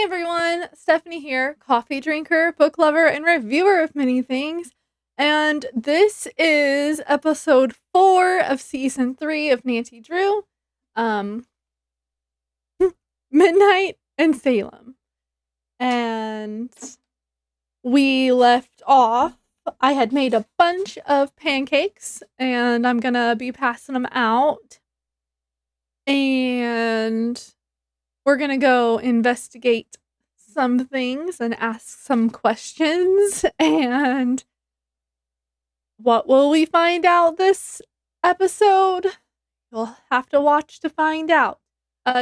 everyone, Stephanie here, coffee drinker, book lover, and reviewer of many things. And this is episode 4 of season 3 of Nancy Drew, um, Midnight in Salem. And we left off. I had made a bunch of pancakes, and I'm gonna be passing them out. And we're gonna go investigate some things and ask some questions. And what will we find out this episode? You'll have to watch to find out.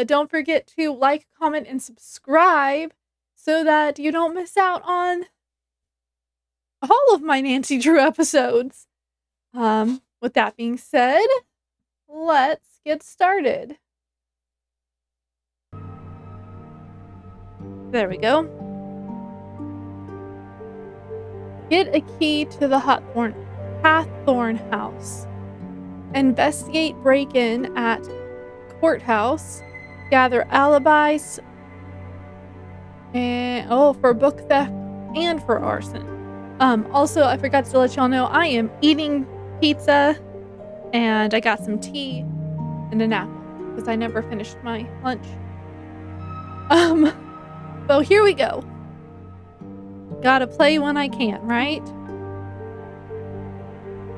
Don't forget to like, comment, and subscribe so that you don't miss out on all of my Nancy Drew episodes. With that being said, let's get started. There we go. Get a key to the Hathorne House. Investigate break-in at courthouse. Gather alibis and for book theft and for arson. Also, I forgot to let y'all know I am eating pizza and I got some tea and an apple because I never finished my lunch. So here we go. Gotta play when I can, right?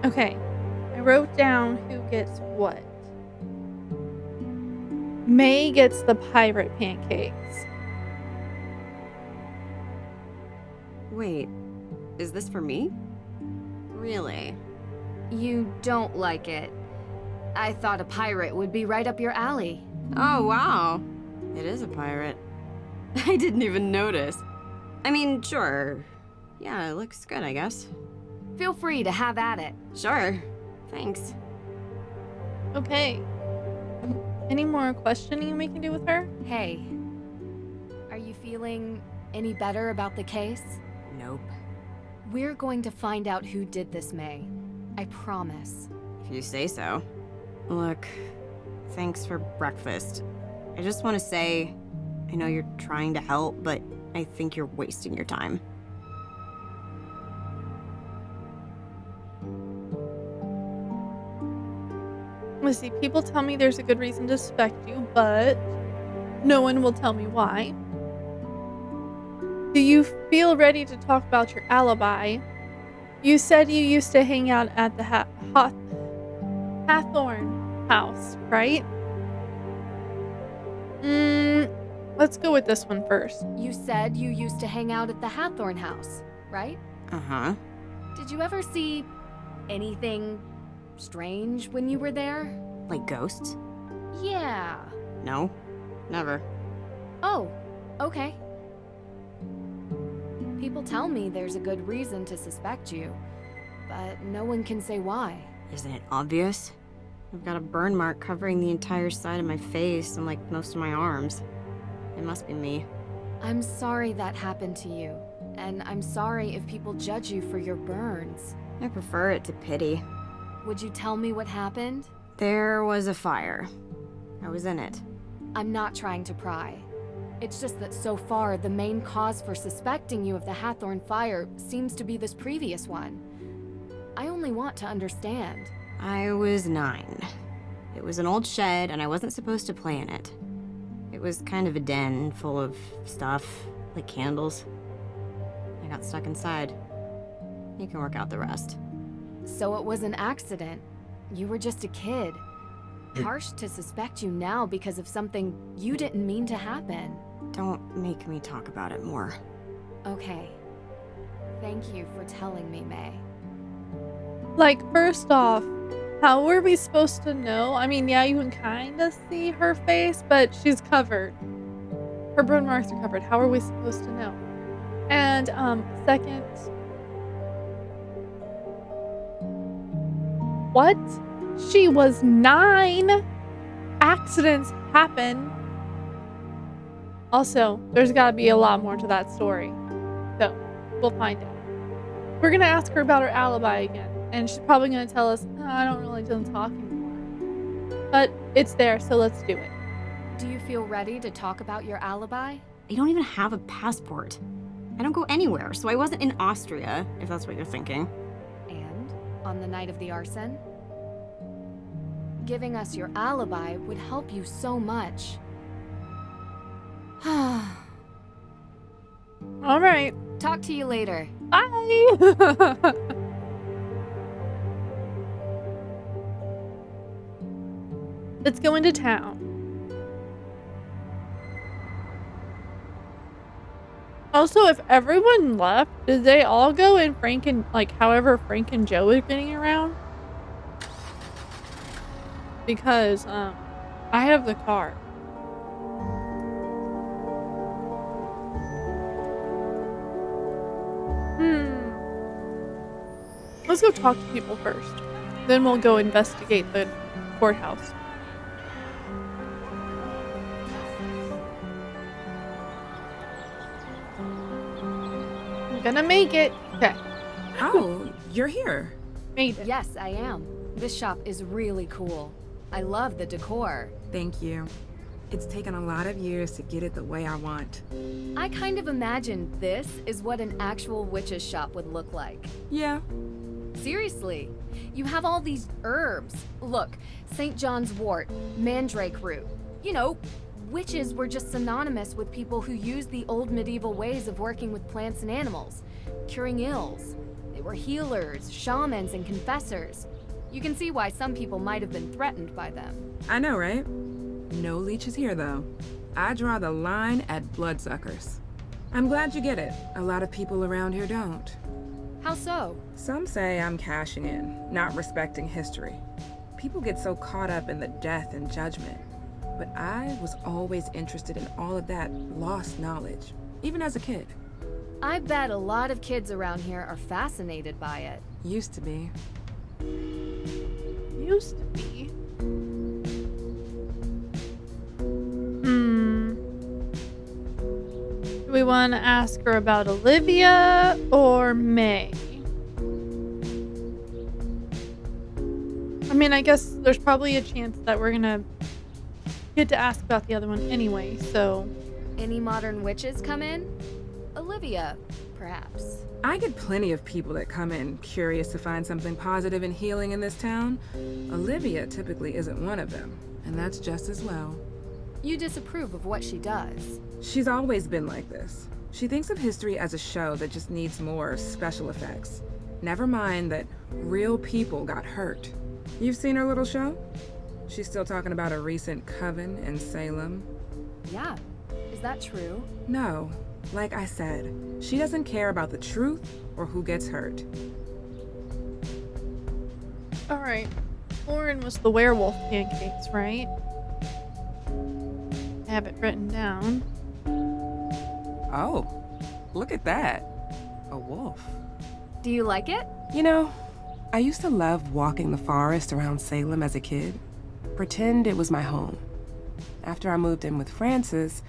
Okay, I wrote down who gets what. Mei gets the pirate pancakes. Wait, is this for me? Really? You don't like it. I thought a pirate would be right up your alley. Oh, wow. It is a pirate. I didn't even notice. I mean, sure. Yeah, it looks good, I guess. Feel free to have at it. Sure. Thanks. Okay. Any more questioning we can do with her? Hey, are you feeling any better about the case? Nope. We're going to find out who did this, Mei. I promise. If you say so. Look, thanks for breakfast. I just want to say, I know you're trying to help, but I think you're wasting your time. Let's see, people tell me there's a good reason to suspect you, but no one will tell me why. Do you feel ready to talk about your alibi? You said you used to hang out at the Hathorne House, right? Let's go with this one first. You said you used to hang out at the Hathorne House, right? Uh-huh. Did you ever see anything strange when you were there? Like ghosts? Yeah. No, never. Oh, okay. People tell me there's a good reason to suspect you, but no one can say why. Isn't it obvious? I've got a burn mark covering the entire side of my face and like most of my arms. It must be me. I'm sorry that happened to you, and I'm sorry if people judge you for your burns. I prefer it to pity. Would you tell me what happened? There was a fire. I was in it. I'm not trying to pry. It's just that so far, the main cause for suspecting you of the Hathorne fire seems to be this previous one. I only want to understand. I was 9. It was an old shed, and I wasn't supposed to play in it. It was kind of a den full of stuff, like candles. I got stuck inside. You can work out the rest. So it was an accident. You were just a kid. Harsh to suspect you now because of something you didn't mean to happen. Don't make me talk about it more. Okay. Thank you for telling me, Mei. Like, first off, how were we supposed to know? I mean, yeah, you can kind of see her face, but she's covered. Her burn marks are covered. How are we supposed to know? And, second, what? She was 9. Accidents happen. Also, there's gotta be a lot more to that story. So, we'll find out. We're gonna ask her about her alibi again. And she's probably gonna tell us, oh, I don't really do talk anymore. But it's there, so let's do it. Do you feel ready to talk about your alibi? I don't even have a passport. I don't go anywhere, so I wasn't in Austria, if that's what you're thinking. And on the night of the arson? Giving us your alibi would help you so much. All right. Talk to you later. Bye. Let's go into town. Also, if everyone left, did they all go and however Frank and Joe is getting around? Because, I have the car. Let's go talk to people first. Then we'll go investigate the courthouse. I'm gonna make it. Okay. Oh, you're here. Made it. Yes, I am. This shop is really cool. I love the decor. Thank you. It's taken a lot of years to get it the way I want. I kind of imagined this is what an actual witch's shop would look like. Yeah. Seriously, you have all these herbs. Look, St. John's wort, mandrake root. You know, witches were just synonymous with people who used the old medieval ways of working with plants and animals, curing ills. They were healers, shamans, and confessors. You can see why some people might have been threatened by them. I know, right? No leeches here, though. I draw the line at bloodsuckers. I'm glad you get it. A lot of people around here don't. How so? Some say I'm cashing in, not respecting history. People get so caught up in the death and judgment. But I was always interested in all of that lost knowledge, even as a kid. I bet a lot of kids around here are fascinated by it. Used to be. Used to be. Do we want to ask her about Olivia or May? I mean, I guess there's probably a chance that we're gonna get to ask about the other one anyway, so... Any modern witches come in? Olivia, perhaps. I get plenty of people that come in curious to find something positive and healing in this town. Olivia typically isn't one of them, and that's just as well. You disapprove of what she does. She's always been like this. She thinks of history as a show that just needs more special effects. Never mind that real people got hurt. You've seen her little show? She's still talking about a recent coven in Salem. Yeah. Is that true? No. Like I said, she doesn't care about the truth or who gets hurt. Alright. Lauren was the werewolf pancakes, right? I have it written down. Oh, look at that. A wolf. Do you like it? You know, I used to love walking the forest around Salem as a kid. Pretend it was my home. After I moved in with Frances,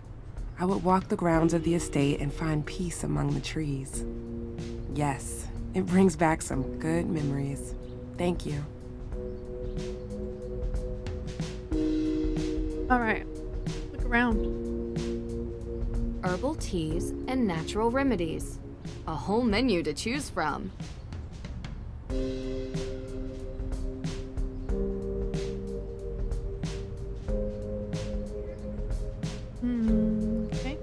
I would walk the grounds of the estate and find peace among the trees. Yes, it brings back some good memories. Thank you. Alright. Look around. Herbal teas and natural remedies. A whole menu to choose from. Okay.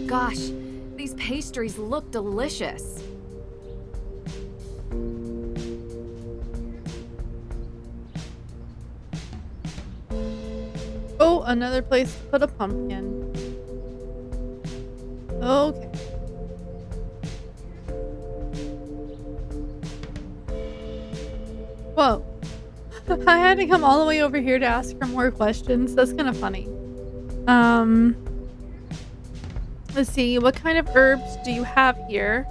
Gosh, these pastries look delicious. Oh, another place to put a pumpkin. Okay. Whoa. I had to come all the way over here to ask her more questions. That's kind of funny. Let's see. What kind of herbs do you have here?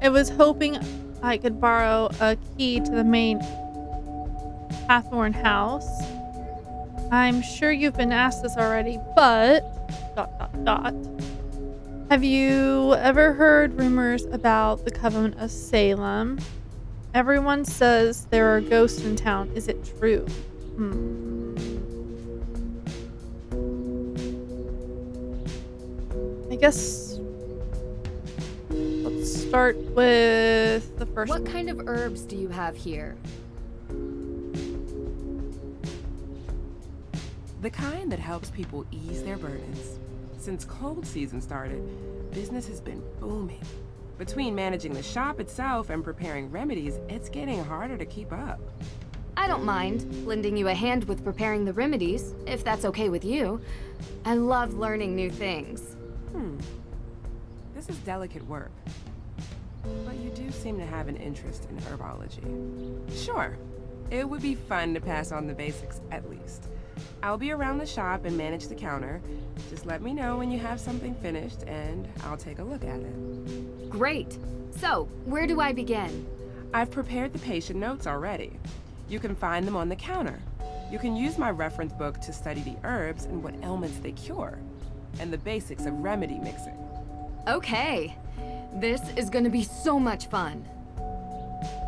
I was hoping I could borrow a key to the main Hathorne House. I'm sure you've been asked this already, but... ... Have you ever heard rumors about the Coven of Salem? Everyone says there are ghosts in town. Is it true? guess let's start with the first What one. kind of herbs do you have here? The kind that helps people ease their burdens. Since cold season started, business has been booming. Between managing the shop itself and preparing remedies, it's getting harder to keep up. I don't mind lending you a hand with preparing the remedies, if that's okay with you. I love learning new things. This is delicate work. But you do seem to have an interest in herbology. Sure, it would be fun to pass on the basics at least. I'll be around the shop and manage the counter. Just let me know when you have something finished and I'll take a look at it. Great. So, where do I begin? I've prepared the patient notes already. You can find them on the counter. You can use my reference book to study the herbs and what ailments they cure, and the basics of remedy mixing. Okay. This is gonna be so much fun.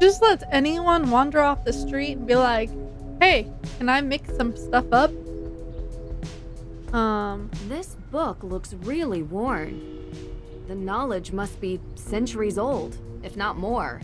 Just let anyone wander off the street and be like, hey, can I mix some stuff up? This book looks really worn. The knowledge must be centuries old, if not more.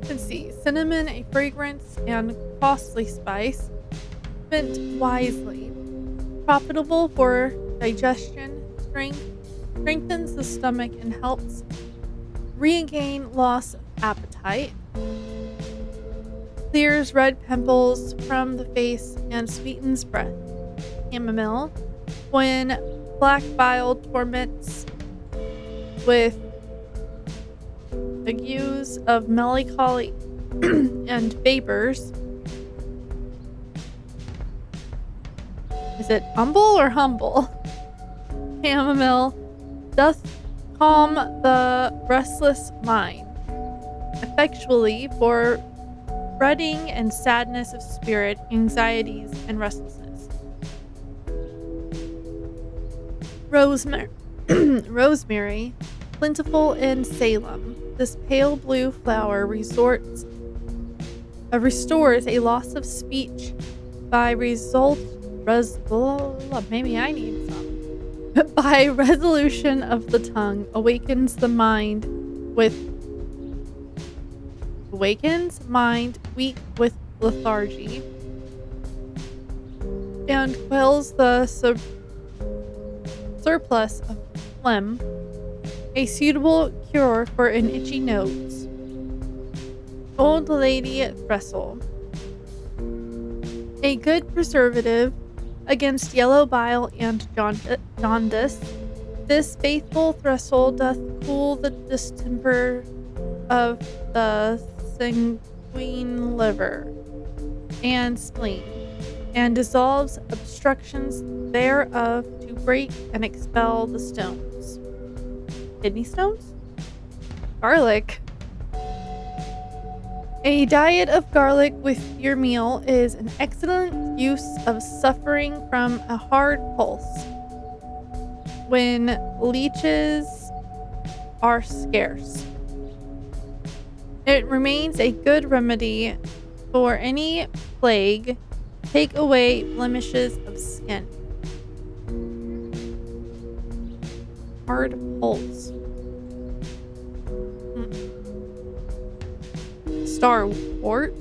Let's see, cinnamon, a fragrance and costly spice, spent wisely, profitable for digestion, strengthens the stomach and helps regain loss of appetite, clears red pimples from the face and sweetens breath. Chamomile, when black bile torments with agues of melancholy and vapors. Is it humble or humble? Chamomile doth calm the restless mind, effectually for fretting and sadness of spirit, anxieties and restlessness. Rosemary, plentiful in Salem. This pale blue flower restores a loss of speech by maybe I need some. By resolution of the tongue, awakens mind weak with lethargy, and quells the surplus of phlegm, a suitable cure for an itchy nose. Old Lady Trestle, a good preservative against yellow bile and jaundice. This faithful trestle doth cool the distemper of the sanguine liver and spleen, and dissolves obstructions thereof to break and expel the stones. Kidney stones? Garlic. A diet of garlic with your meal is an excellent use of suffering from a hard pulse when leeches are scarce. It remains a good remedy for any plague, take away blemishes of skin. Hard pulse. Starwort,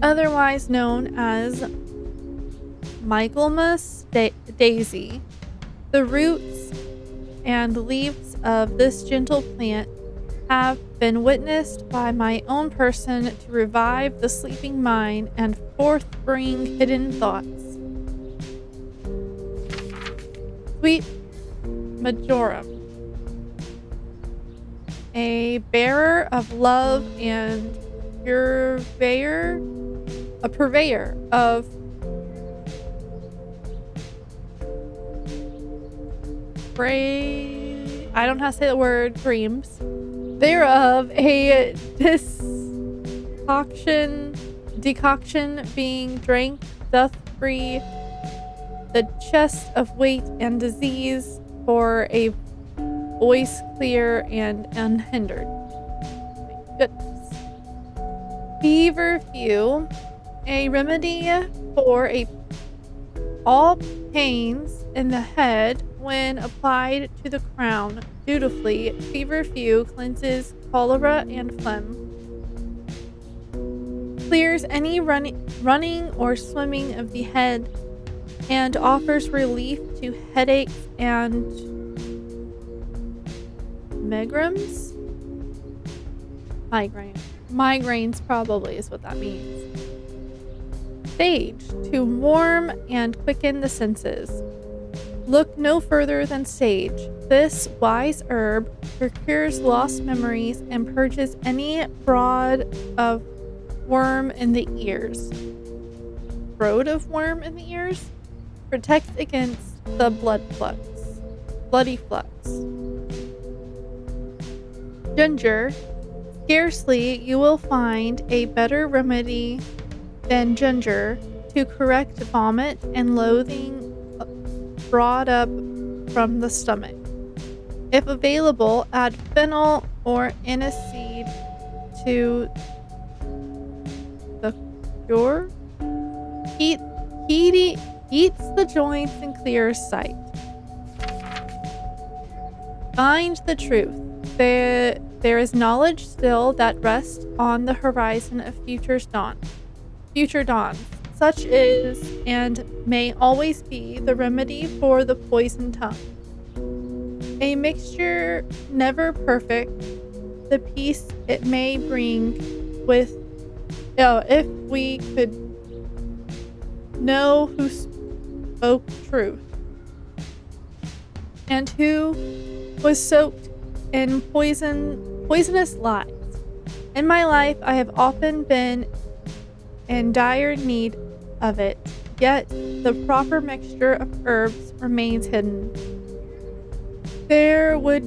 otherwise known as Michaelmas daisy. The roots and leaves of this gentle plant have been witnessed by my own person to revive the sleeping mind and forth bring hidden thoughts. Sweet majorum, a bearer of love and a purveyor of I don't know how to say the word dreams. Thereof a decoction decoction being drank doth free the chest of weight and disease for a voice clear and unhindered. My goodness. Feverfew, a remedy for all pains in the head when applied to the crown. Dutifully, feverfew cleanses cholera and phlegm. Clears any running or swimming of the head and offers relief to headaches and megrims? Migraines probably is what that means. Sage, to warm and quicken the senses. Look no further than sage. This wise herb procures lost memories and purges any brood of worm in the ears. Brood of worm in the ears? Protects against the bloody flux. Ginger. Scarcely you will find a better remedy than ginger to correct vomit and loathing brought up from the stomach. If available, add fennel or aniseed to the cure. Heats the joints and clears sight. Find the truth. There is knowledge still that rests on the horizon of future dawns. Such is and may always be the remedy for the poisoned tongue. A mixture never perfect, the peace it may bring with, if we could know who spoke truth and who was soaked in poisonous lies. In my life, I have often been in dire need of it, yet the proper mixture of herbs remains hidden. There would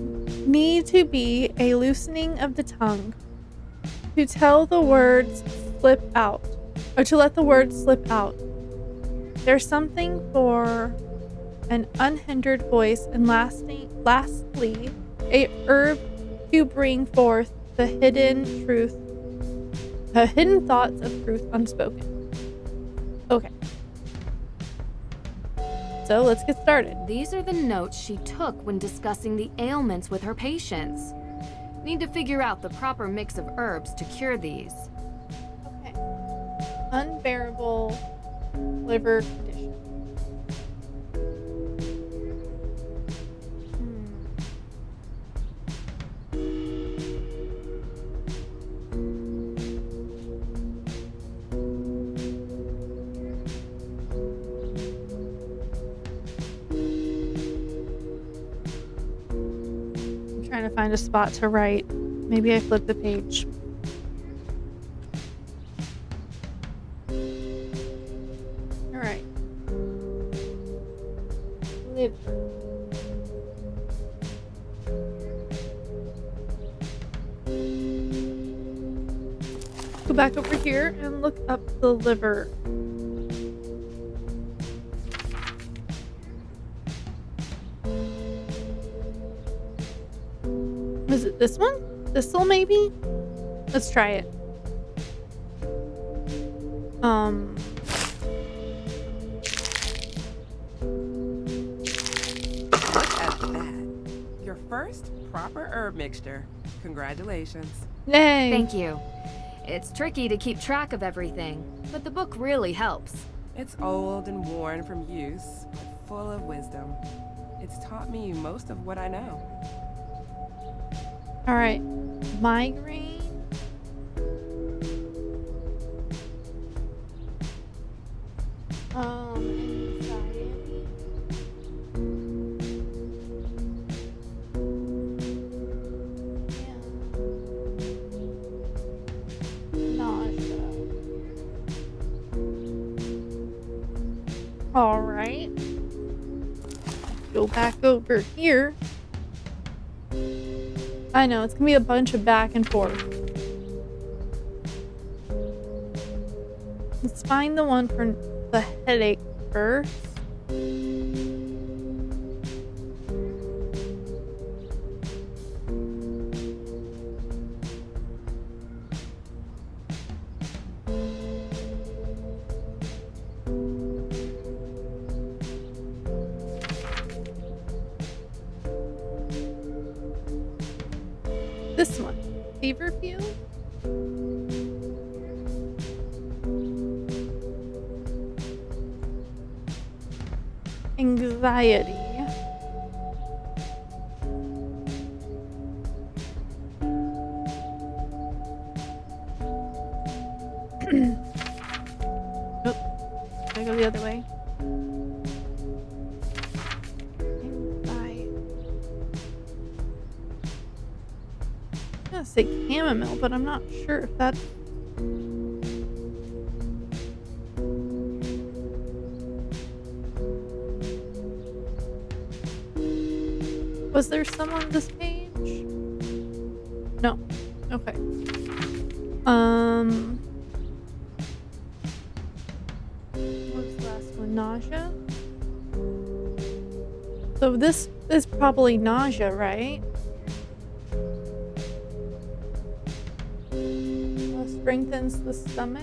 need to be a loosening of the tongue to tell the words slip out, or to let the words slip out. There's something for an unhindered voice, and lastly, a herb to bring forth the hidden thoughts of truth unspoken. Okay. So let's get started. These are the notes she took when discussing the ailments with her patients. Need to figure out the proper mix of herbs to cure these. Okay. Unbearable liver condition. Trying to find a spot to write. Maybe I flip the page. All right. Liver. Go back over here and look up the liver. Is it this one? Thistle maybe? Let's try it. Look at that. Your first proper herb mixture. Congratulations. Yay. Thank you. It's tricky to keep track of everything, but the book really helps. It's old and worn from use, but full of wisdom. It's taught me most of what I know. All right. Migraine. Anxiety. Nausea. All right. Go back over here. I know, it's gonna be a bunch of back and forth. Let's find the one for the headache first. This one, feverfew. Anxiety. Oh, I go the other way. Anxiety. I'm gonna say chamomile, but I'm not sure if that's. Was there some on this page? No. Okay. What's the last one? Nausea? So this is probably nausea, right? Strengthens the stomach?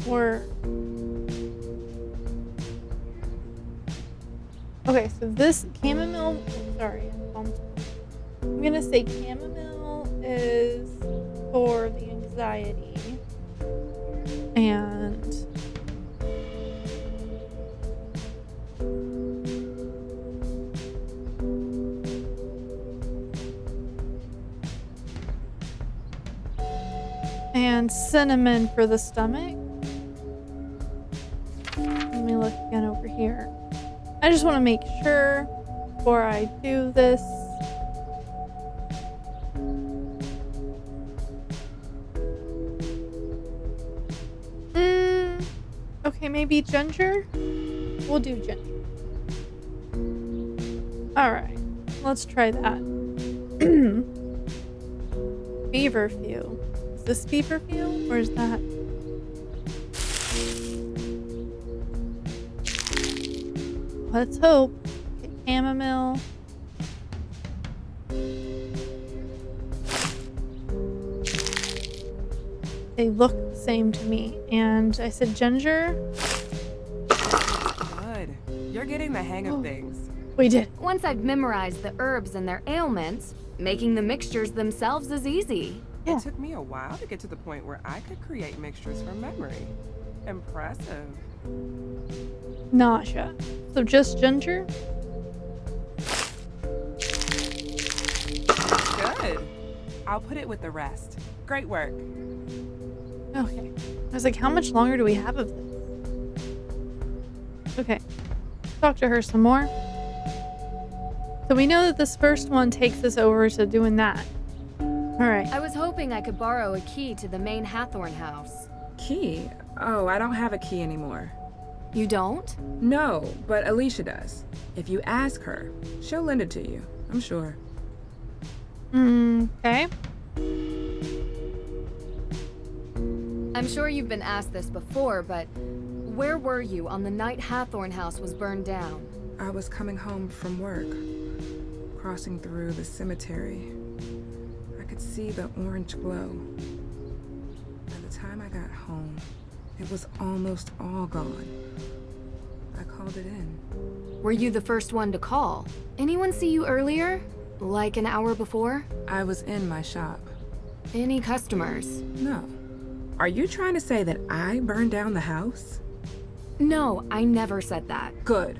Or... Okay, so this chamomile, sorry, I'm gonna say chamomile is for the anxiety, and cinnamon for the stomach. Let me look again over here. I just want to make sure before I do this. Okay, maybe ginger? We'll do ginger. Alright, let's try that. Feverfew. Is this feverfew or is that? Let's hope. Okay, chamomile. They look the same to me. And I said ginger. Good. You're getting the hang of things. We did. Once I've memorized the herbs and their ailments, making the mixtures themselves is easy. Yeah. It took me a while to get to the point where I could create mixtures from memory. Impressive. Nausea. So just ginger? Good. I'll put it with the rest. Great work. Okay. I was like, how much longer do we have of this? Okay. Talk to her some more. So we know that this first one takes us over to doing that. Alright. I was hoping I could borrow a key to the main Hathorne house. Key? Oh, I don't have a key anymore. You don't? No, but Alicia does. If you ask her, she'll lend it to you, I'm sure. Okay. I'm sure you've been asked this before, but where were you on the night Hathorne House was burned down? I was coming home from work, crossing through the cemetery. I could see the orange glow. By the time I got home, it was almost all gone. I called it in. Were you the first one to call? Anyone see you earlier? Like an hour before? I was in my shop. Any customers? No. Are you trying to say that I burned down the house? No, I never said that. Good.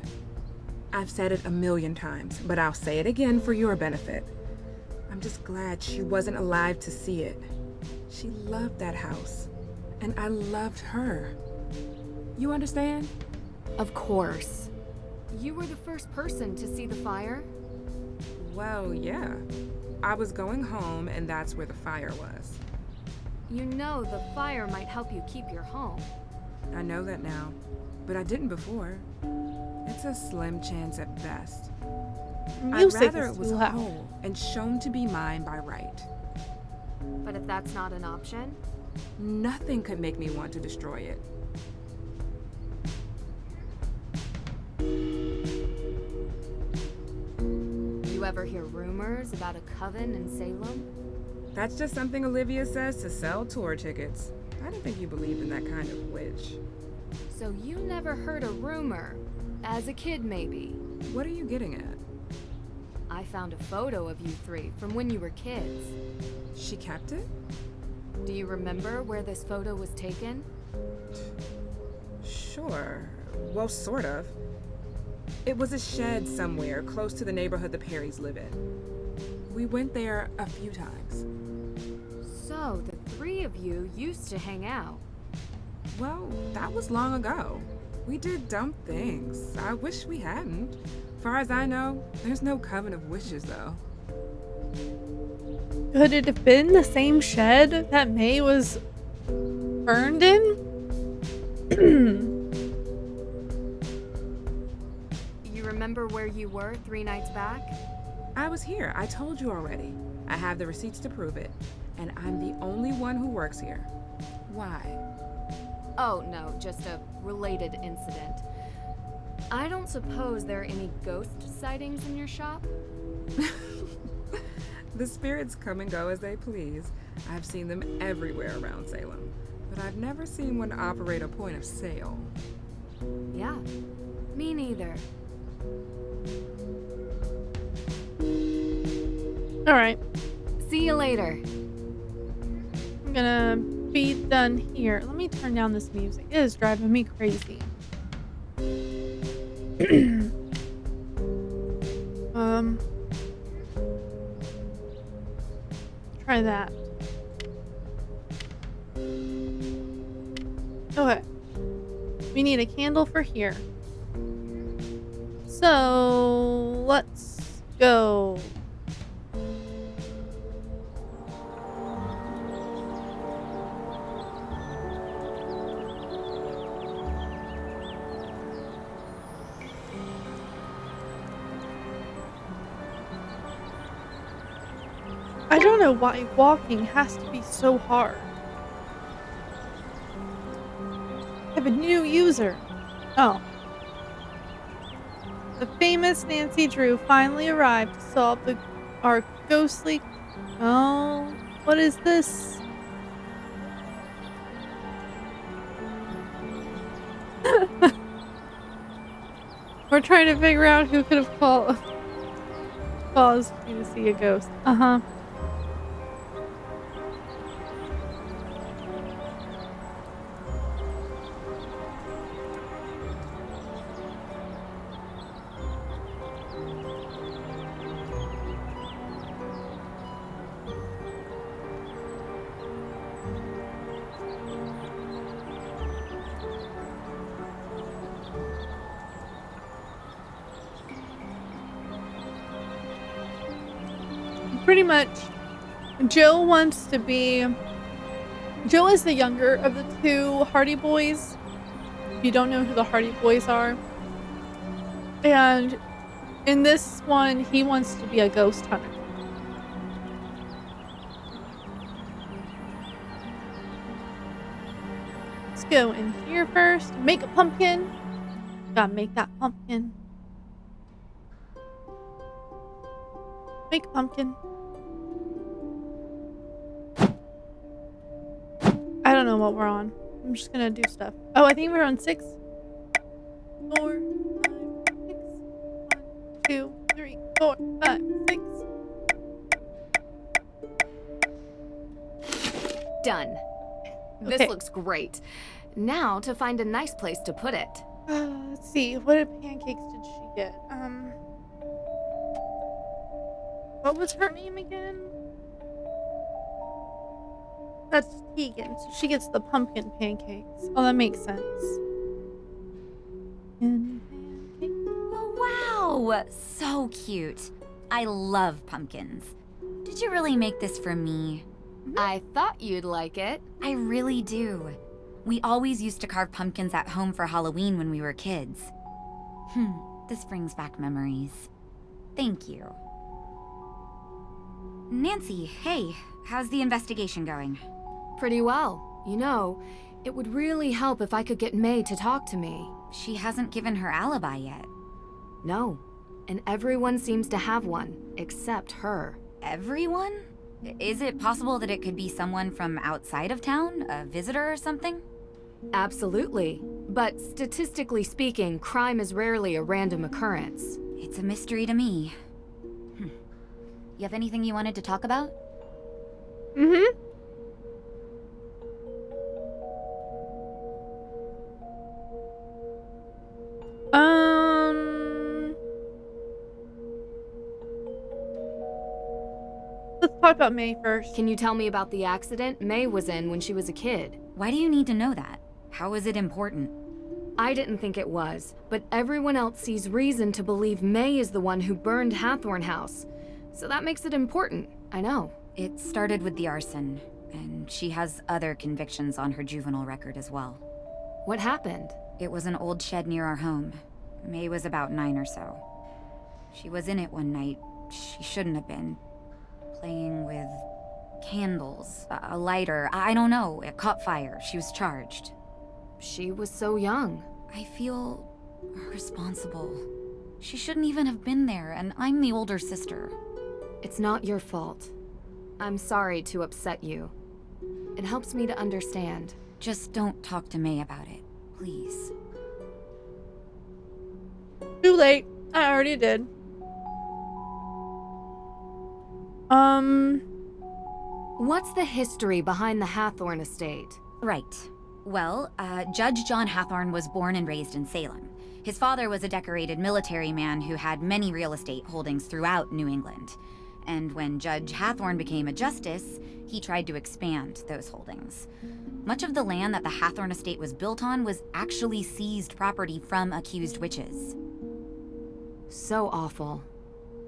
I've said it 1,000,000 times, but I'll say it again for your benefit. I'm just glad she wasn't alive to see it. She loved that house, and I loved her. You understand? Of course. You were the first person to see the fire? Well, yeah. I was going home, and that's where the fire was. You know the fire might help you keep your home. I know that now, but I didn't before. It's a slim chance at best. I'd rather it was whole and shown to be mine by right. But if that's not an option? Nothing could make me want to destroy it. You ever hear rumors about a coven in Salem? That's just something Olivia says to sell tour tickets. I didn't think you believed in that kind of witch. So you never heard a rumor? As a kid, maybe? What are you getting at? I found a photo of you three from when you were kids. She kept it? Do you remember where this photo was taken? Sure. Well, sort of. It was a shed somewhere close to the neighborhood the Parrys live in. We went there a few times. So, the three of you used to hang out. Well, that was long ago. We did dumb things. I wish we hadn't. Far as I know, there's no coven of witches, though. Could it have been the same shed that Mei was burned in? You remember where you were 3 nights back? I was here. I told you already. I have the receipts to prove it. And I'm the only one who works here. Why? Oh, no, just a related incident. I don't suppose there are any ghost sightings in your shop? The spirits come and go as they please. I've seen them everywhere around Salem. But I've never seen one operate a point of sale. Yeah, me neither. Alright, See you later. I'm gonna be done here. Let me turn down this music. It is driving me crazy. Try that. Okay. We need a candle for here. So, let's go. I don't know why walking has to be so hard. I have a new user. Oh. The famous Nancy Drew finally arrived to solve our ghostly... Oh, what is this? We're trying to figure out who could have caused you to see a ghost. Uh-huh. Pretty much, Joe wants to be... Joe is the younger of the two Hardy Boys. If you don't know who the Hardy Boys are. And in this one, he wants to be a ghost hunter. Let's go in here first. Make a pumpkin. Gotta make that pumpkin. Make a pumpkin. I don't know what we're on. I'm just gonna do stuff. Oh, I think we're on 6. 4, 5, 6. 1, 2, 3, 4, 5, 6. Done. Okay. This looks great. Now to find a nice place to put it. Let's see. What pancakes did she get? What was her name again? That's Tegan. So she gets the pumpkin pancakes. Oh, that makes sense. Pancake. Oh, wow! So cute. I love pumpkins. Did you really make this for me? I thought you'd like it. I really do. We always used to carve pumpkins at home for Halloween when we were kids. This brings back memories. Thank you. Nancy, hey, how's the investigation going? pretty well. You know, it would really help if I could get Mei to talk to me. She hasn't given her alibi yet. No, and everyone seems to have one, except her. Everyone? Is it possible that it could be someone from outside of town? A visitor or something? Absolutely. But statistically speaking, crime is rarely a random occurrence. It's a mystery to me. You have anything you wanted to talk about? Mm-hmm. Let's talk about Mei first. Can you tell me about the accident Mei was in when she was a kid? Why do you need to know that? How is it important? I didn't think it was, but everyone else sees reason to believe Mei is the one who burned Hathorne House. So that makes it important, I know. It started with the arson, and she has other convictions on her juvenile record as well. What happened? It was an old shed near our home. Mei was about 9 or so. She was in it one night. She shouldn't have been. Playing with candles, a lighter, I don't know. It caught fire. She was charged. She was so young. I feel responsible. She shouldn't even have been there, and I'm the older sister. It's not your fault. I'm sorry to upset you. It helps me to understand. Just don't talk to Mei about it, please. Too late. I already did. What's the history behind the Hathorne estate? Right. Well, Judge John Hathorne was born and raised in Salem. His father was a decorated military man who had many real estate holdings throughout New England. And when Judge Hathorne became a justice, he tried to expand those holdings. Much of the land that the Hathorne estate was built on was actually seized property from accused witches. So awful.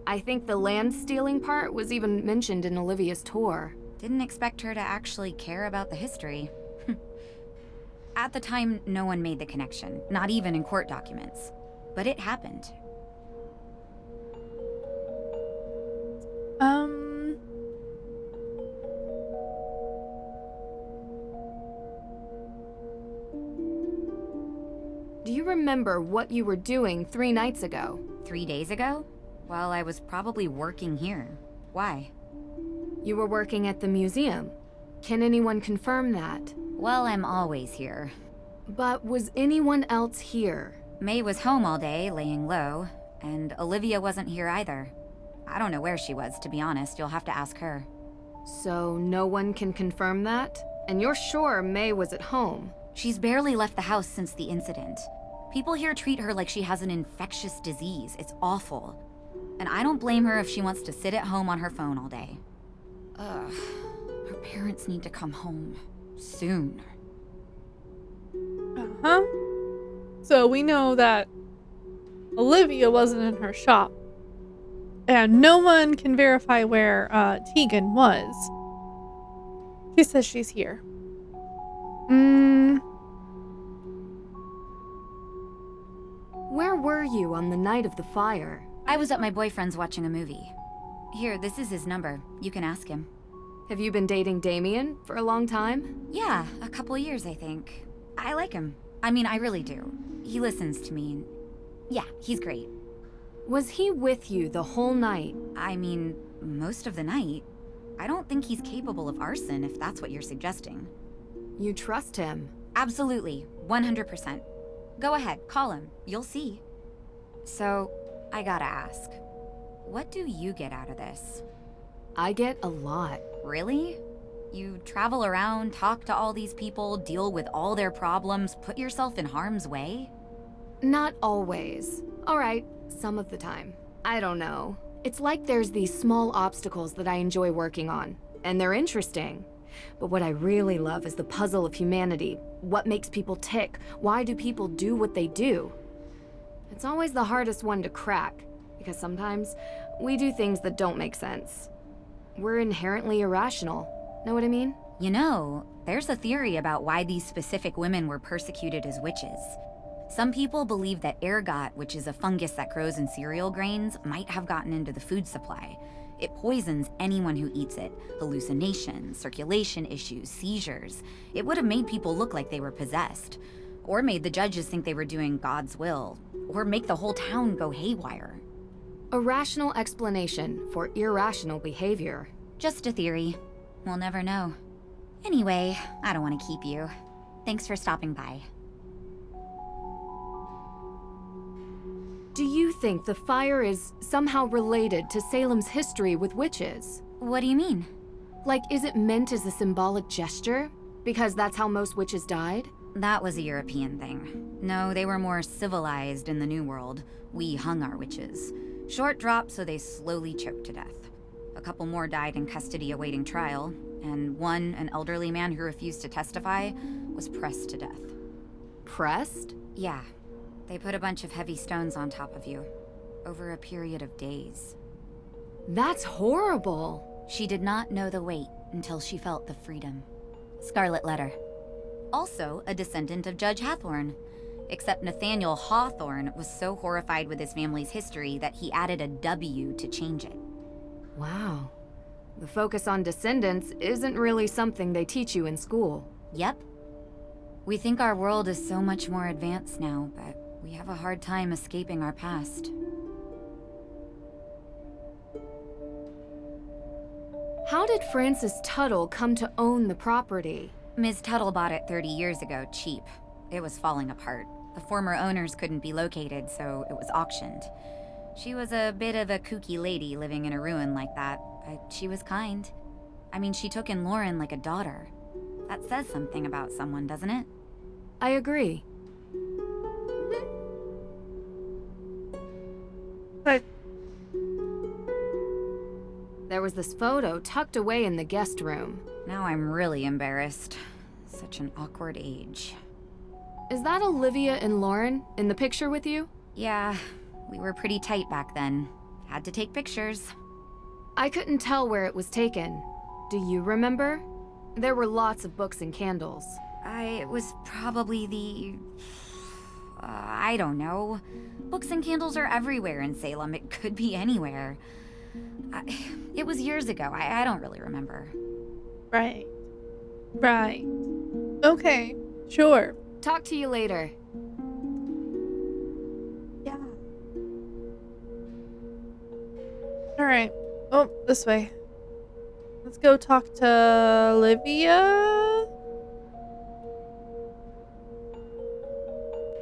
I think the land stealing part was even mentioned in Olivia's tour. Didn't expect her to actually care about the history. At the time, no one made the connection, not even in court documents. But it happened. Do you remember what you were doing 3 nights ago? 3 days ago? Well, I was probably working here. Why? You were working at the museum. Can anyone confirm that? Well, I'm always here. But was anyone else here? Mei was home all day, laying low, and Olivia wasn't here either. I don't know where she was, to be honest. You'll have to ask her. So no one can confirm that? And you're sure Mei was at home? She's barely left the house since the incident. People here treat her like she has an infectious disease. It's awful. And I don't blame her if she wants to sit at home on her phone all day. Ugh. Her parents need to come home. Soon. Uh-huh. So we know that Olivia wasn't in her shop. And no one can verify where Tegan was. She says she's here. Where were you on the night of the fire? I was at my boyfriend's watching a movie. Here, this is his number. You can ask him. Have you been dating Damien for a long time? Yeah, a couple years, I think. I like him. I mean, I really do. He listens to me. And yeah, he's great. Was he with you the whole night? I mean, most of the night. I don't think he's capable of arson, if that's what you're suggesting. You trust him? Absolutely, 100%. Go ahead, call him. You'll see. So, I gotta ask, what do you get out of this? I get a lot. Really? You travel around, talk to all these people, deal with all their problems, put yourself in harm's way? Not always. All right, some of the time. I don't know. It's like there's these small obstacles that I enjoy working on, and they're interesting. But what I really love is the puzzle of humanity. What makes people tick? Why do people do what they do? It's always the hardest one to crack, because sometimes we do things that don't make sense. We're inherently irrational. Know what I mean? You know, there's a theory about why these specific women were persecuted as witches. Some people believe that ergot, which is a fungus that grows in cereal grains, might have gotten into the food supply. It poisons anyone who eats it. Hallucinations, circulation issues, seizures. It would have made people look like they were possessed. Or made the judges think they were doing God's will. Or make the whole town go haywire. A rational explanation for irrational behavior. Just a theory. We'll never know. Anyway, I don't want to keep you. Thanks for stopping by. Do you think the fire is somehow related to Salem's history with witches? What do you mean? Like, is it meant as a symbolic gesture? Because that's how most witches died? That was a European thing. No, they were more civilized in the New World. We hung our witches. Short drop so they slowly choked to death. A couple more died in custody awaiting trial, and one, an elderly man who refused to testify, was pressed to death. Pressed? Yeah. They put a bunch of heavy stones on top of you, over a period of days. That's horrible. She did not know the weight until she felt the freedom. Scarlet letter. Also a descendant of Judge Hathorne. Except Nathaniel Hawthorne was so horrified with his family's history that he added a W to change it. Wow. The focus on descendants isn't really something they teach you in school. Yep. We think our world is so much more advanced now, but we have a hard time escaping our past. How did Frances Tuttle come to own the property? Ms. Tuttle bought it 30 years ago, cheap. It was falling apart. The former owners couldn't be located, so it was auctioned. She was a bit of a kooky lady living in a ruin like that, but she was kind. I mean, she took in Lauren like a daughter. That says something about someone, doesn't it? I agree. But there was this photo tucked away in the guest room. Now I'm really embarrassed. Such an awkward age. Is that Olivia and Lauren in the picture with you? Yeah, we were pretty tight back then. Had to take pictures. I couldn't tell where it was taken. Do you remember? There were lots of books and candles. It was probably the... I don't know. Books and candles are everywhere in Salem. It could be anywhere. It was years ago. I don't really remember. right. Right. Okay. Sure. Talk to you later. Yeah. All right. Oh, this way. Let's go talk to Olivia.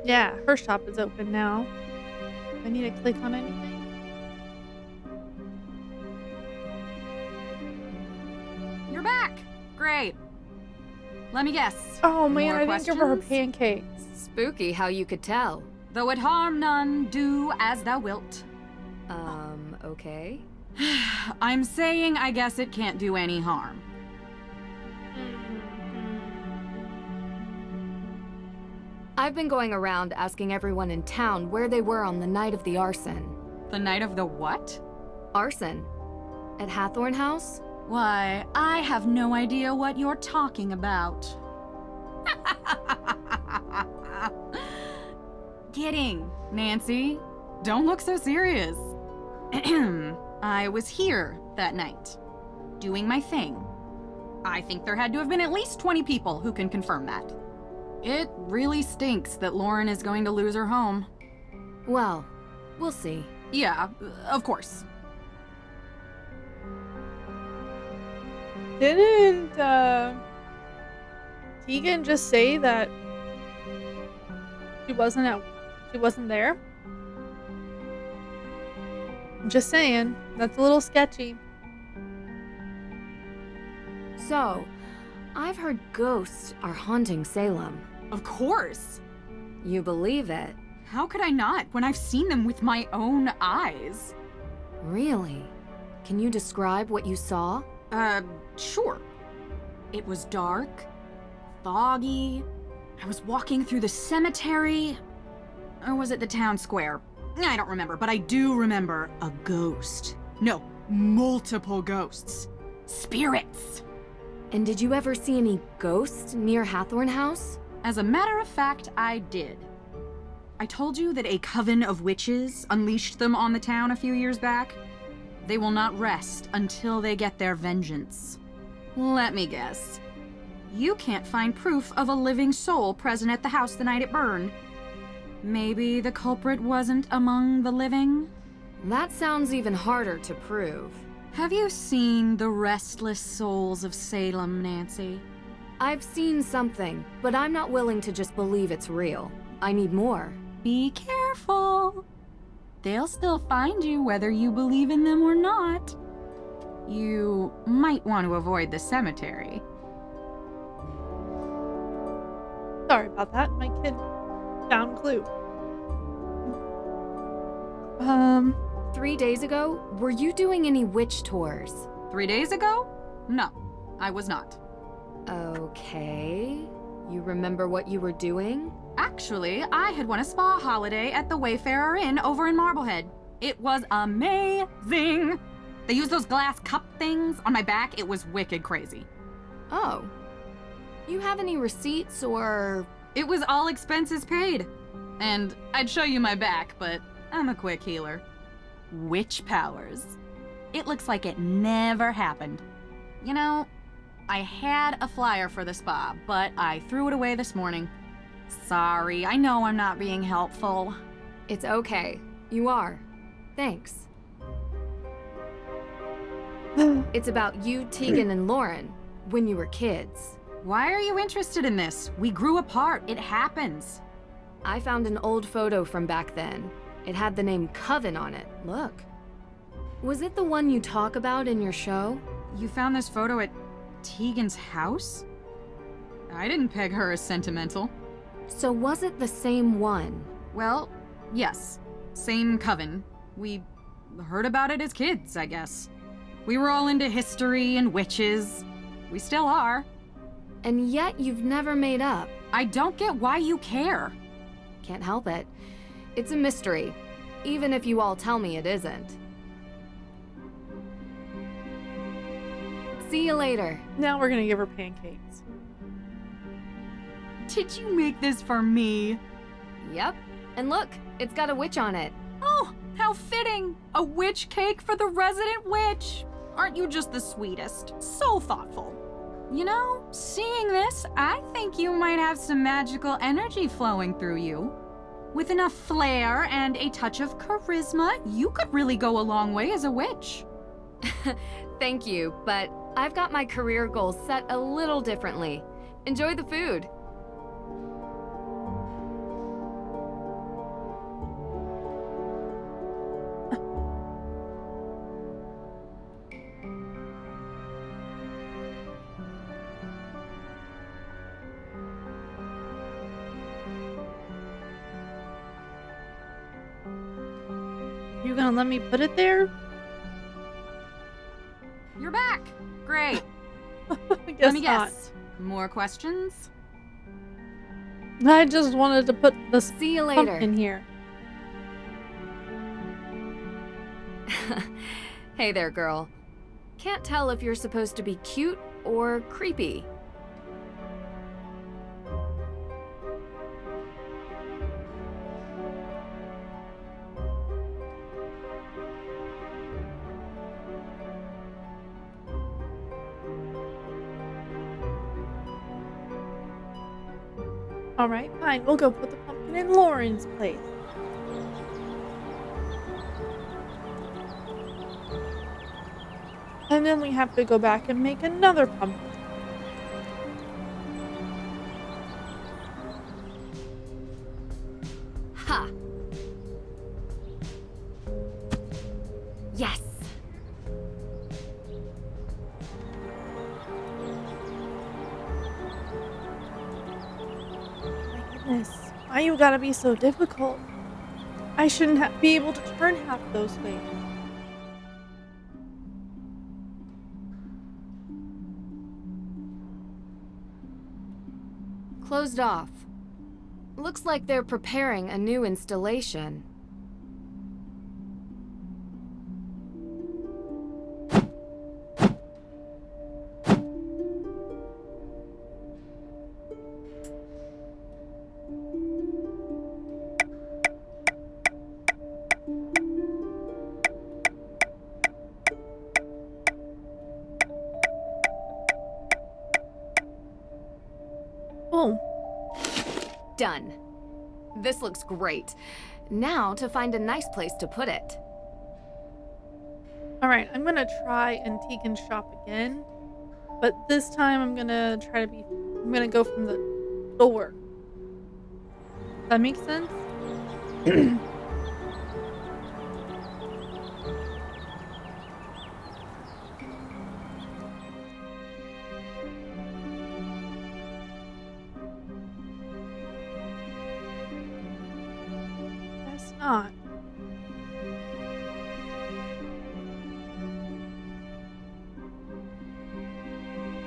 Yeah, her shop is open now. Do I need to click on anything? You're back! Great. Let me guess. Oh man, More I didn't give her her questions? pancakes. Spooky how you could tell. Though it harm none, do as thou wilt. Okay. I'm saying I guess it can't do any harm. I've been going around asking everyone in town where they were on the night of the arson. The night of the what? Arson? At Hathorne House? Why, I have no idea what you're talking about. Kidding, Nancy. Don't look so serious. I was here that night, doing my thing. I think there had to have been at least 20 people who can confirm that. It really stinks that Lauren is going to lose her home. Well, we'll see. Yeah, of course. Didn't Tegan just say that she wasn't there? I'm just saying, that's a little sketchy. So, I've heard ghosts are haunting Salem. Of course. You believe it? How could I not when I've seen them with my own eyes? Really? Can you describe what you saw? Sure. It was dark, foggy. I was walking through the cemetery. Or was it the town square? I don't remember, but I do remember a ghost. No, multiple ghosts. Spirits. And did you ever see any ghosts near Hathorne House? As a matter of fact, I did. I told you that a coven of witches unleashed them on the town a few years back. They will not rest until they get their vengeance. Let me guess. You can't find proof of a living soul present at the house the night it burned. Maybe the culprit wasn't among the living? That sounds even harder to prove. Have you seen The Restless Souls of Salem, Nancy? I've seen something, but I'm not willing to just believe it's real. I need more. Be careful. They'll still find you whether you believe in them or not. You might want to avoid the cemetery. Sorry about that. My kid found clue. 3 days ago, were you doing any witch tours? 3 days ago? No, I was not. Okay. You remember what you were doing? Actually, I had won a spa holiday at the Wayfarer Inn over in Marblehead. It was amazing! They used those glass cup things on my back. It was wicked crazy. Oh. You have any receipts or... It was all expenses paid. And I'd show you my back, but I'm a quick healer. Witch powers. It looks like it never happened. You know, I had a flyer for the spa, but I threw it away this morning. Sorry, I know I'm not being helpful. It's okay. You are. Thanks. It's about you, Tegan, and Lauren, when you were kids. Why are you interested in this? We grew apart. It happens. I found an old photo from back then. It had the name Coven on it. Look. Was it the one you talk about in your show? You found this photo at Tegan's house? I didn't peg her as sentimental. So was it the same one? Well, yes. Same coven. We heard about it as kids, I guess. We were all into history and witches. We still are. And yet you've never made up. I don't get why you care. Can't help it. It's a mystery, even if you all tell me it isn't. See you later. Now we're gonna give her pancakes. Did you make this for me? Yep. And look, it's got a witch on it. Oh, how fitting! A witch cake for the resident witch! Aren't you just the sweetest? So thoughtful. You know, seeing this, I think you might have some magical energy flowing through you. With enough flair and a touch of charisma, you could really go a long way as a witch. Thank you, but I've got my career goals set a little differently. Enjoy the food. You gonna let me put it there? You're back! Great. I guess Let me not. guess. More questions? I just wanted to put the See you pump later. in here. Hey there, girl. Can't tell if you're supposed to be cute or creepy. Alright, fine. We'll go put the pumpkin in Lauren's place. And then we have to go back and make another pumpkin. Ha! Yes! My goodness. Why you gotta be so difficult? I shouldn't be able to turn half those ways. Closed off. Looks like they're preparing a new installation. Oh, Done. This looks great. Now to find a nice place to put it. alright. I'm gonna try Antique shop again. But this time I'm gonna go from the door. That makes sense? That's not.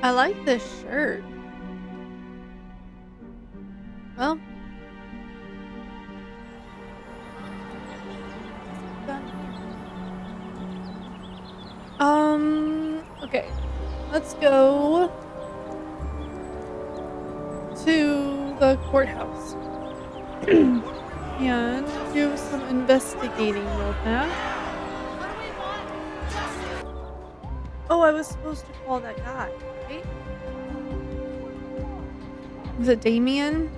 I like this shirt. Well. Okay. Let's go to the courthouse and do some investigating real fast. Oh, I was supposed to call that guy, right? Was it Damien?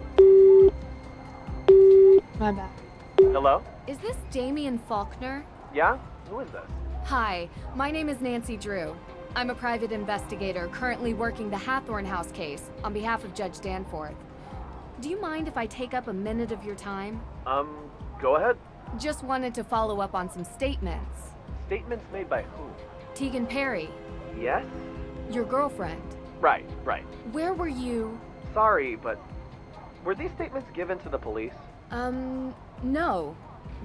My bad. Hello? Is this Damien Faulkner? Yeah? Who is this? Hi, my name is Nancy Drew. I'm a private investigator currently working the Hathorne House case on behalf of Judge Danforth. Do you mind if I take up a minute of your time? Go ahead. Just wanted to follow up on some statements. Statements made by whom? Tegan Parry, Yes? your girlfriend. Right. Where were you? Sorry, but were these statements given to the police? No.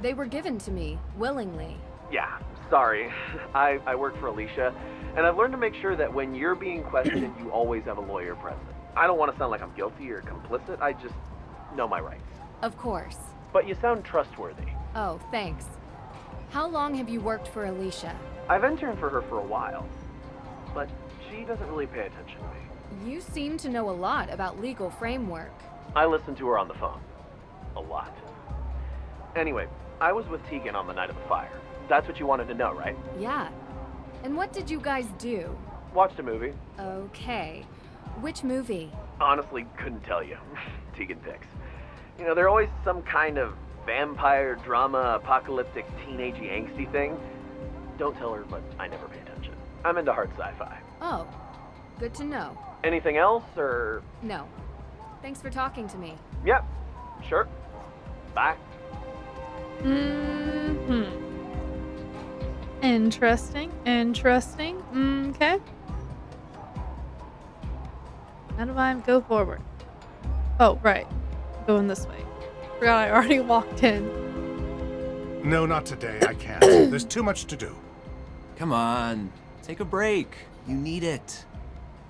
They were given to me, willingly. Yeah, sorry. I work for Alicia, and I've learned to make sure that when you're being questioned, you always have a lawyer present. I don't want to sound like I'm guilty or complicit, I just know my rights. Of course. But you sound trustworthy. Oh, thanks. How long have you worked for Alicia? I've interned for her for a while, but she doesn't really pay attention to me. You seem to know a lot about legal framework. I listen to her on the phone. A lot. Anyway, I was with Tegan on the night of the fire. That's what you wanted to know, right? Yeah. And what did you guys do? Watched a movie. Okay. Which movie? Honestly, couldn't tell you. Tegan picks. You know, they're always some kind of vampire, drama, apocalyptic, teenagey, angsty thing. Don't tell her, but I never pay attention. I'm into hard sci-fi. Oh, good to know. Anything else, or...? No. Thanks for talking to me. Yep, sure. Bye. Interesting. Okay. How do I go forward? Oh, right. Going this way. Forgot I already walked in. No, not today. I can't. There's too much to do. Come on, take a break. You need it.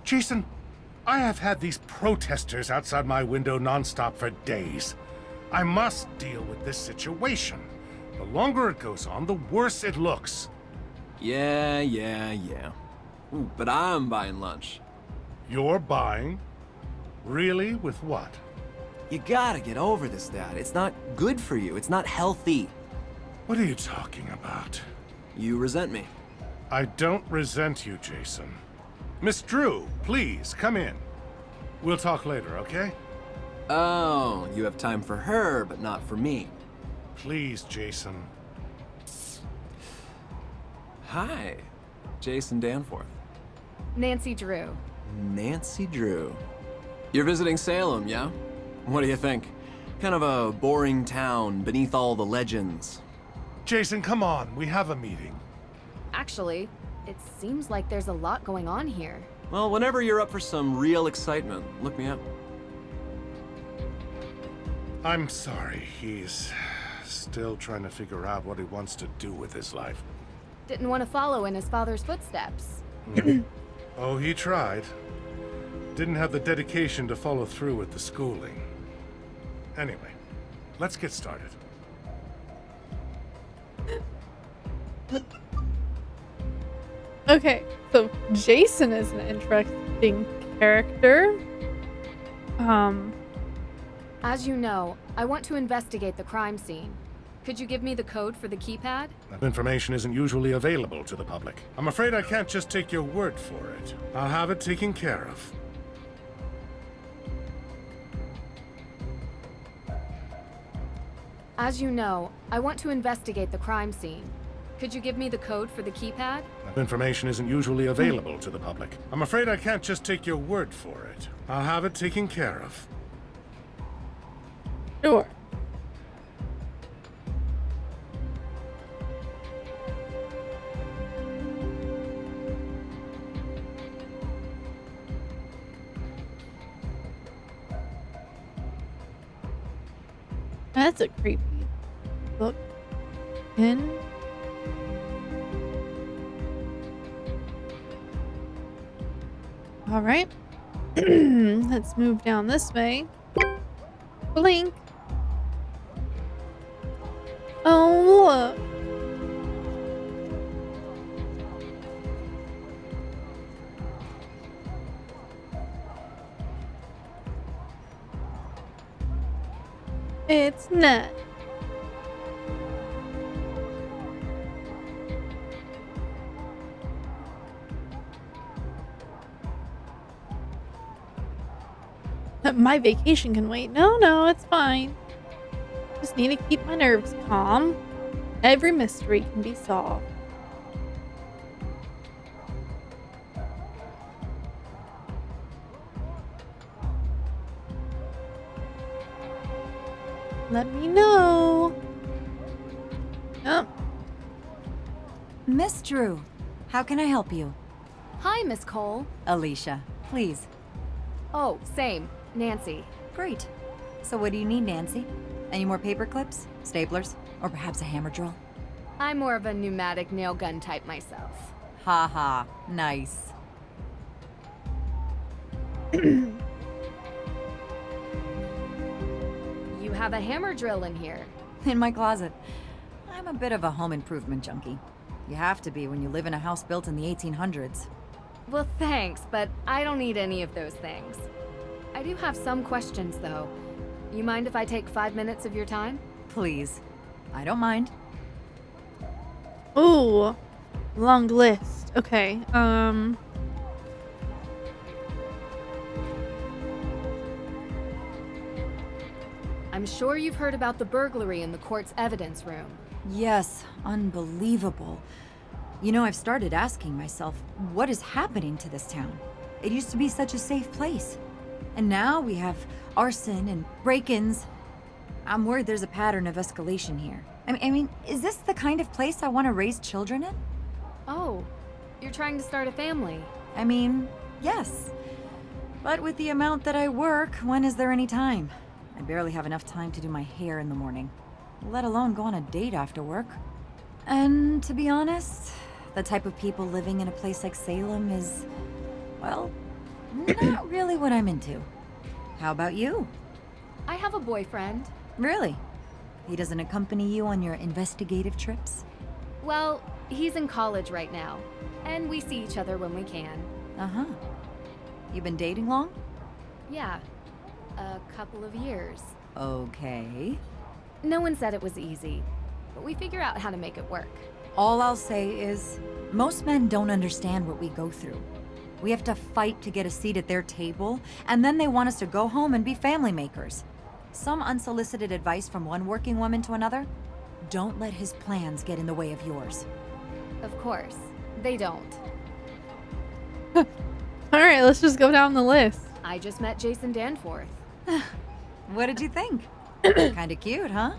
Jason, I have had these protesters outside my window nonstop for days. I must deal with this situation. The longer it goes on, the worse it looks. Yeah. Ooh, but I'm buying lunch. You're buying? Really? With what? You gotta get over this, Dad. It's not good for you. It's not healthy. What are you talking about? You resent me. I don't resent you, Jason. Miss Drew, please, come in. We'll talk later, okay? Oh, you have time for her, but not for me. Please, Jason. Hi, Jason Danforth. Nancy Drew. Nancy Drew. You're visiting Salem, yeah? What do you think? Kind of a boring town beneath all the legends. Jason, come on. We have a meeting. Actually, it seems like there's a lot going on here. Well, whenever you're up for some real excitement, look me up. I'm sorry. He's still trying to figure out what he wants to do with his life. Didn't want to follow in his father's footsteps. Oh, he tried. Didn't have the dedication to follow through with the schooling. Anyway, let's get started. Okay, so Jason is an interesting character. As you know, I want to investigate the crime scene. Could you give me the code for the keypad? That information isn't usually available to the public. I'm afraid I can't just take your word for it. I'll have it taken care of. As you know, I want to investigate the crime scene. Could you give me the code for the keypad? That information isn't usually available to the public. I'm afraid I can't just take your word for it. I'll have it taken care of. Sure. That's a creepy look. In. All right. Let's move down this way. Blink. Oh, look. It's Ned. My vacation can wait. No, it's fine. Just need to keep my nerves calm. Every mystery can be solved. Let me know. Oh. Miss Drew, how can I help you? Hi, Miss Cole. Alicia, please. Oh, same. Nancy. Great. So what do you need, Nancy? Any more paper clips, staplers, or perhaps a hammer drill? I'm more of a pneumatic nail gun type myself. Ha ha, nice. You have a hammer drill in here. In my closet. I'm a bit of a home improvement junkie. You have to be when you live in a house built in the 1800s. Well, thanks, but I don't need any of those things. I do have some questions, though. You mind if I take 5 minutes of your time? Please. I don't mind. Ooh, long list. Okay, I'm sure you've heard about the burglary in the court's evidence room. Yes, unbelievable. You know, I've started asking myself, what is happening to this town? It used to be such a safe place. And now we have arson and break-ins. I'm worried there's a pattern of escalation here. I mean, is this the kind of place I want to raise children in? Oh, you're trying to start a family. I mean, yes. But with the amount that I work, when is there any time? I barely have enough time to do my hair in the morning, let alone go on a date after work. And to be honest, the type of people living in a place like Salem is, well, not really what I'm into. How about you? I have a boyfriend. Really? He doesn't accompany you on your investigative trips? Well, he's in college right now, and we see each other when we can. Uh-huh. You been dating long? Yeah, a couple of years. Okay. No one said it was easy, but we figure out how to make it work. All I'll say is, most men don't understand what we go through. We have to fight to get a seat at their table, and then they want us to go home and be family makers. Some unsolicited advice from one working woman to another? Don't let his plans get in the way of yours. Of course, they don't. All right, let's just go down the list. I just met Jason Danforth. What did you think? Kinda cute, huh?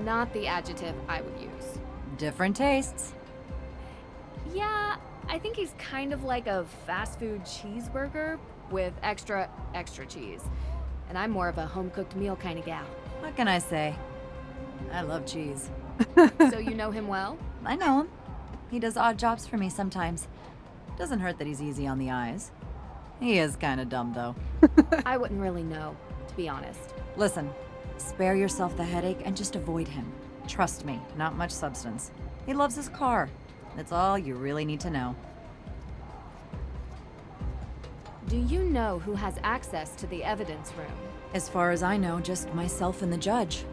Not the adjective I would use. Different tastes. Yeah, I think he's kind of like a fast food cheeseburger with extra cheese. And I'm more of a home-cooked meal kind of gal. What can I say? I love cheese. So you know him well? I know him. He does odd jobs for me sometimes. Doesn't hurt that he's easy on the eyes. He is kind of dumb, though. I wouldn't really know, to be honest. Listen, spare yourself the headache and just avoid him. Trust me, not much substance. He loves his car. That's all you really need to know. Do you know who has access to the evidence room? As far as I know, just myself and the judge.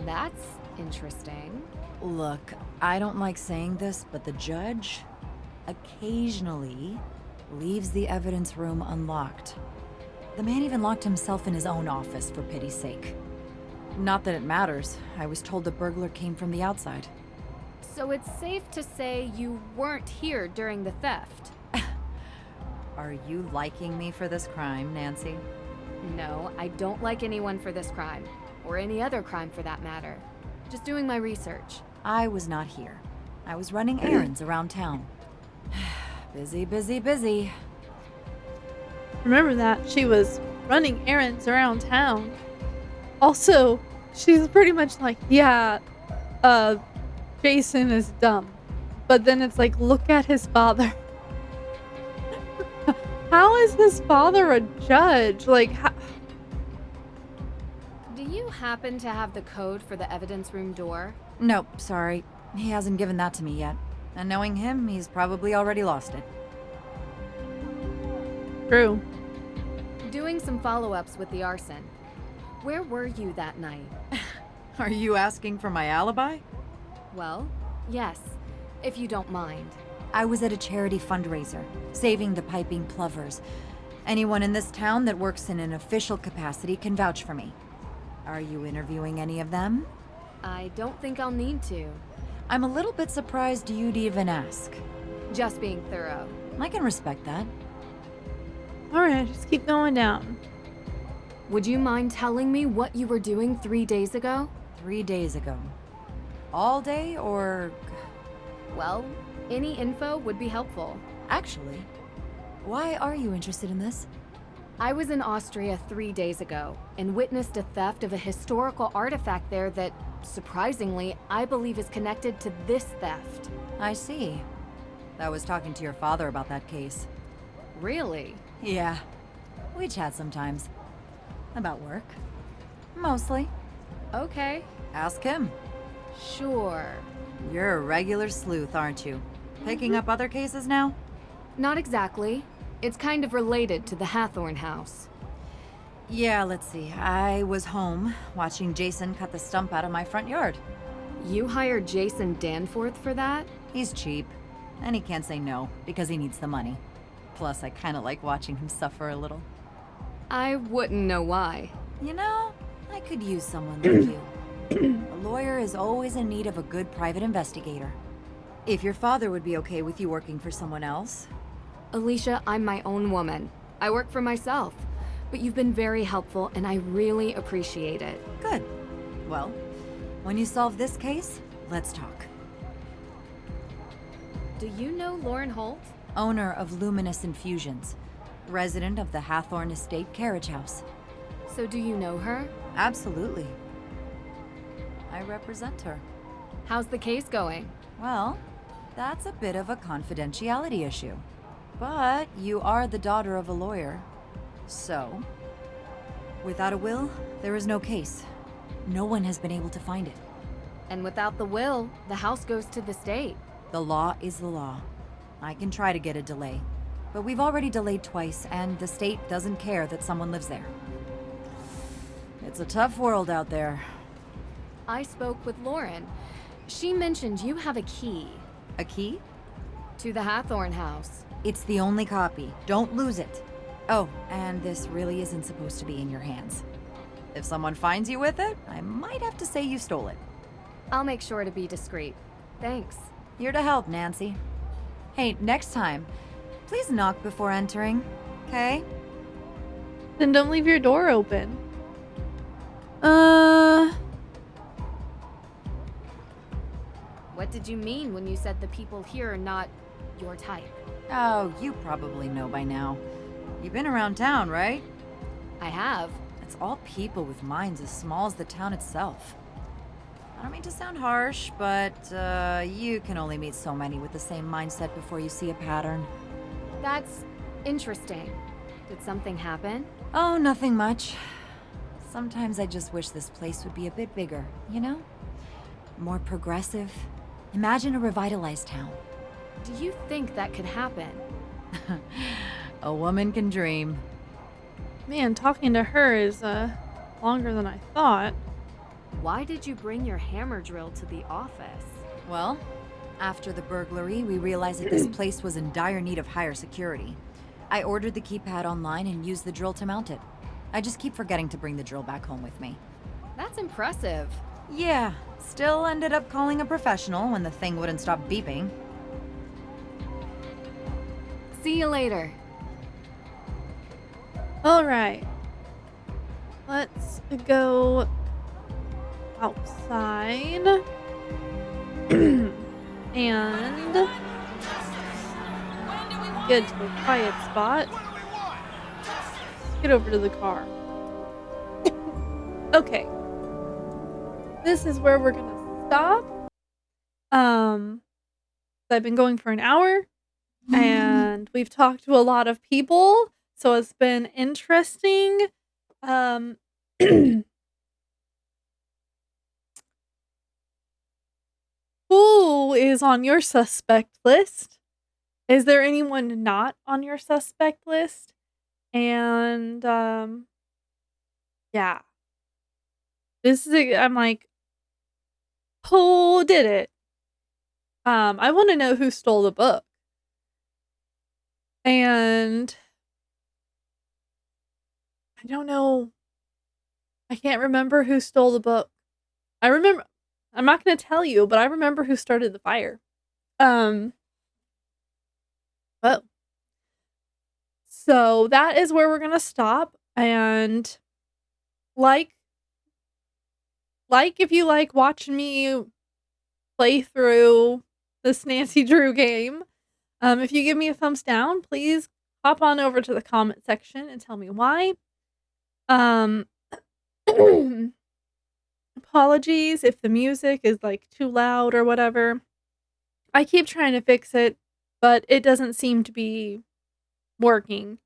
That's interesting. Look, I don't like saying this, but the judge occasionally leaves the evidence room unlocked. The man even locked himself in his own office, for pity's sake. Not that it matters. I was told the burglar came from the outside. So it's safe to say you weren't here during the theft? Are you liking me for this crime, Nancy? No, I don't like anyone for this crime. Or any other crime for that matter. Just doing my research. I was not here. I was running errands around town. Busy, busy, busy. Remember that. She was running errands around town. Also, she's pretty much like, yeah, Jason is dumb. But then it's like, look at his father. How is his father a judge? Like, how... Do you happen to have the code for the evidence room door? Nope, sorry. He hasn't given that to me yet. And knowing him, he's probably already lost it. True. Doing some follow-ups with the arson. Where were you that night? Are you asking for my alibi? Well, yes, if you don't mind. I was at a charity fundraiser, saving the piping plovers. Anyone in this town that works in an official capacity can vouch for me. Are you interviewing any of them? I don't think I'll need to. I'm a little bit surprised you'd even ask. Just being thorough. I can respect that. Alright, just keep going down. Would you mind telling me what you were doing 3 days ago? 3 days ago. All day or... Well, any info would be helpful. Actually, why are you interested in this? I was in Austria 3 days ago and witnessed a theft of a historical artifact there that, surprisingly, I believe is connected to this theft. I see. I was talking to your father about that case. Really? Yeah. We chat sometimes. About work. Mostly. Okay. Ask him. Sure. You're a regular sleuth, aren't you? Picking up other cases now? Not exactly. It's kind of related to the Hathorne House. Yeah, let's see. I was home, watching Jason cut the stump out of my front yard. You hired Jason Danforth for that? He's cheap, and he can't say no, because he needs the money. Plus, I kinda like watching him suffer a little. I wouldn't know why. You know, I could use someone like you. A lawyer is always in need of a good private investigator. If your father would be okay with you working for someone else. Alicia, I'm my own woman. I work for myself. But you've been very helpful, and I really appreciate it. Good. Well, when you solve this case, let's talk. Do you know Lauren Holt? Owner of Luminous Infusions. Resident of the Hathorne Estate Carriage House. So do you know her? Absolutely. I represent her. How's the case going? Well, that's a bit of a confidentiality issue. But you are the daughter of a lawyer. So, without a will, there is no case. No one has been able to find it. And without the will, the house goes to the state. The law is the law. I can try to get a delay. But we've already delayed twice, and the state doesn't care that someone lives there. It's a tough world out there. I spoke with Lauren. She mentioned you have a key. A key? To the Hathorne House. It's the only copy. Don't lose it. Oh, and this really isn't supposed to be in your hands. If someone finds you with it, I might have to say you stole it. I'll make sure to be discreet. Thanks. Here to help, Nancy. Hey, next time, please knock before entering, okay? Then don't leave your door open. What did you mean when you said the people here are not your type? Oh, you probably know by now. You've been around town, right? I have. It's all people with minds as small as the town itself. I don't mean to sound harsh, but you can only meet so many with the same mindset before you see a pattern. That's interesting. Did something happen? Oh, nothing much. Sometimes I just wish this place would be a bit bigger, you know? More progressive. Imagine a revitalized town. Do you think that could happen? A woman can dream. Man, talking to her is longer than I thought. Why did you bring your hammer drill to the office? Well, after the burglary, we realized that this place was in dire need of higher security. I ordered the keypad online and used the drill to mount it. I just keep forgetting to bring the drill back home with me. That's impressive. Yeah, still ended up calling a professional when the thing wouldn't stop beeping. See you later. All right. Let's go outside. And get to a quiet spot. Get over to the car. Okay. This is where we're gonna stop. I've been going for an hour and we've talked to a lot of people, so it's been interesting. Who is on your suspect list? Is there anyone not on your suspect list? And yeah. I'm like, who did it? I want to know who stole the book. And I don't know. I can't remember who stole the book. I'm not going to tell you, but I remember who started the fire. Well. So that is where we're going to stop. And like if you like watching me play through this Nancy Drew game, if you give me a thumbs down, please hop on over to the comment section and tell me why. Apologies if the music is like too loud or whatever. I keep trying to fix it, but it doesn't seem to be working.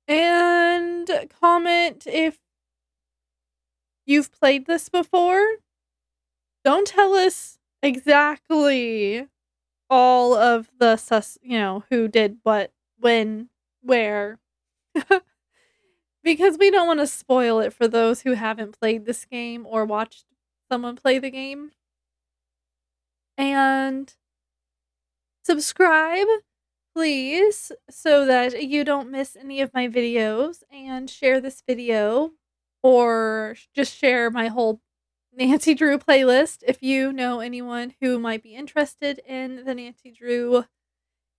And comment if you've played this before. Don't tell us exactly all of the who did what, when, where. Because we don't want to spoil it for those who haven't played this game or watched someone play the game. And subscribe, please, so that you don't miss any of my videos, and share this video or just share my whole Nancy Drew playlist if you know anyone who might be interested in the Nancy Drew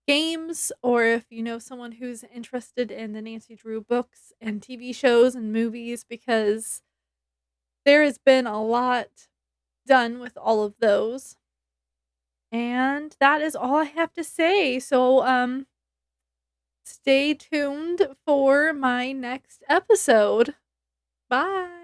games, or if you know someone who's interested in the Nancy Drew books and TV shows and movies, because there has been a lot done with all of those. And that is all I have to say. So stay tuned for my next episode. Bye.